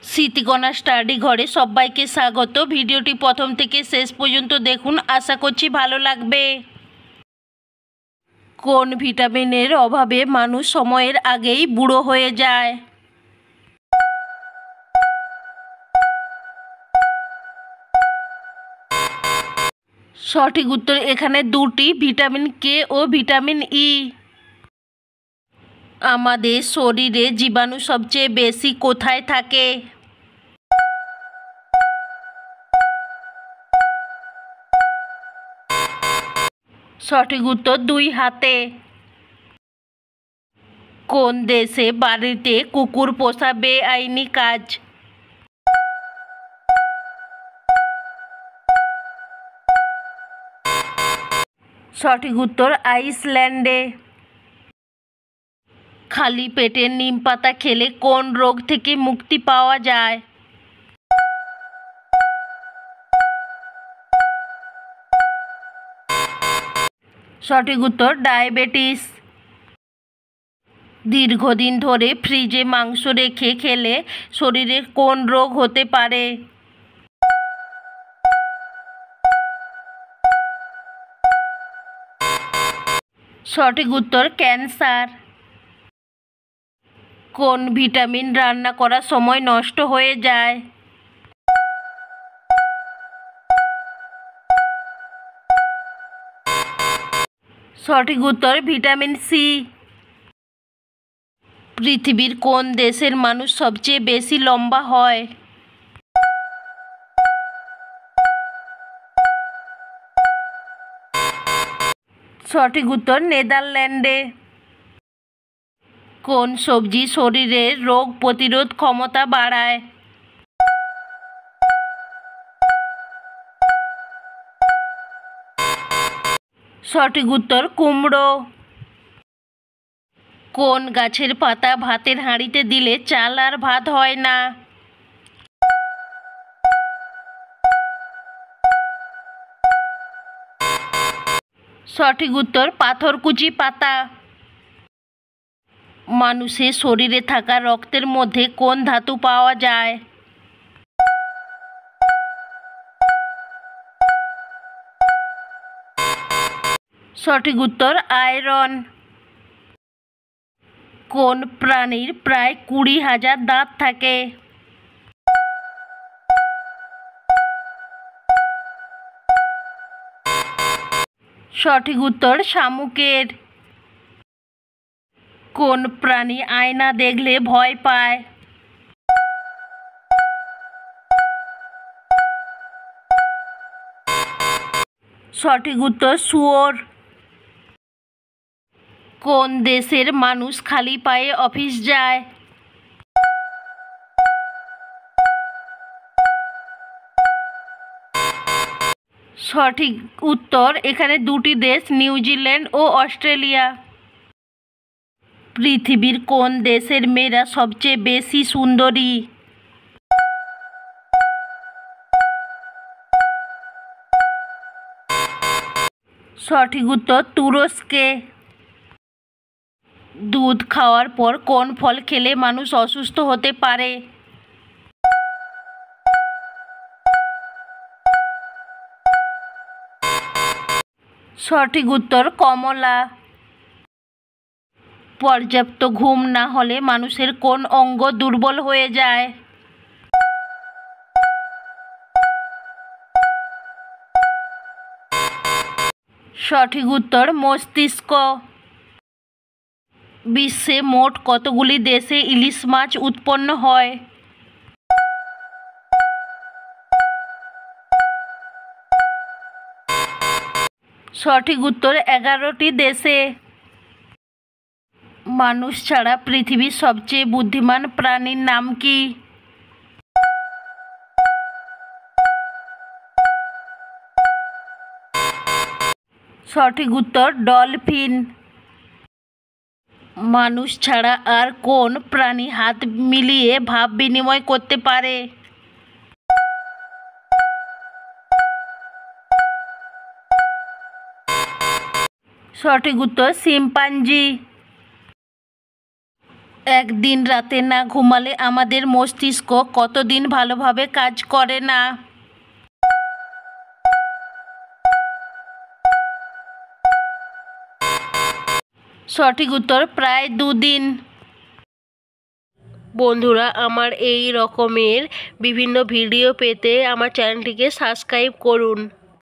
Smritikana study ঘরে সবাইকে স্বাগত। ভিডিওটি প্রথম থেকে শেষ পর্যন্ত দেখুন, আশা করছি ভালো লাগবে। কোন ভিটামিনের অভাবে মানুষ সময়ের আগেই বুড়ো হয়ে যায়? সঠিক উত্তর এখানে দুটি, ভিটামিন কে ও ভিটামিন ই। আমাদের শরীরে জীবাণু সবচেয়ে বেশি কোথায় থাকে? সঠিক উত্তর দুই হাতে। কোন দেশে বাড়িতে কুকুর পোষা বেআইনি কাজ? সঠিক উত্তর আইসল্যান্ডে। খালি পেটে নিম পাতা খেলে কোন রোগ থেকে মুক্তি পাওয়া যায়? সঠিক উত্তর ডায়াবেটিস। দীর্ঘদিন ধরে ফ্রিজে মাংস রেখে খেলে শরীরে কোন রোগ হতে পারে? সঠিক উত্তর ক্যান্সার। কোন ভিটামিন রান্না করার সময় নষ্ট হয়ে যায়? সঠিক উত্তর ভিটামিন সি। পৃথিবীর কোন দেশের মানুষ সবচেয়ে বেশি লম্বা হয়? সঠিক উত্তর নেদারল্যান্ডে। কোন সবজি শরীরের রোগ প্রতিরোধ ক্ষমতা বাড়ায়? সঠিক উত্তর কুমড়ো। কোন গাছের পাতা ভাতের হাঁড়িতে দিলে চাল আর ভাত হয় না? সঠিক উত্তর পাথরকুচি পাতা। মানুষের শরীরে থাকা রক্তের মধ্যে কোন ধাতু পাওয়া যায়? সঠিক উত্তর আয়রন। কোন প্রাণীর প্রায় 20,000 দাঁত থাকে? সঠিক উত্তর শামুকের। কোন প্রাণী আয়না দেখলে ভয় পায়? সঠিক উত্তর শুয়োর। কোন দেশের মানুষ খালি পায়ে অফিস যায়? সঠিক উত্তর এখানে দুটি দেশ, নিউজিল্যান্ড ও অস্ট্রেলিয়া। পৃথিবীর কোন দেশের মেয়েরা সবচেয়ে বেশি সুন্দরী? সঠিক উত্তর তুরস্কে। দুধ খাওয়ার পর কোন ফল খেলে মানুষ অসুস্থ হতে পারে? সঠিক উত্তর কমলা। পর্যাপ্ত ঘুম না হলে মানুষের কোন অঙ্গ দুর্বল হয়ে যায়? সঠিক উত্তর মস্তিষ্ক। বিশ্বে মোট কতগুলি দেশে ইলিশ মাছ উৎপন্ন হয়? সঠিক উত্তর 11টি দেশে। মানুষ ছাড়া পৃথিবীর সবচেয়ে বুদ্ধিমান প্রাণীর নাম কি? সঠিক উত্তর ডলফিন। মানুষ ছাড়া আর কোন প্রাণী হাত মিলিয়ে ভাব বিনিময় করতে পারে? সঠিক উত্তর শিম্পাঞ্জি। একদিন রাতে না ঘুমালে আমাদের মস্তিষ্ক কতদিন ভালোভাবে কাজ করে না। সঠিক উত্তর প্রায় 2 দিন। বন্ধুরা, আমার এই রকমের বিভিন্ন ভিডিও পেতে আমার চ্যানেলটিকে সাবস্ক্রাইব করুন।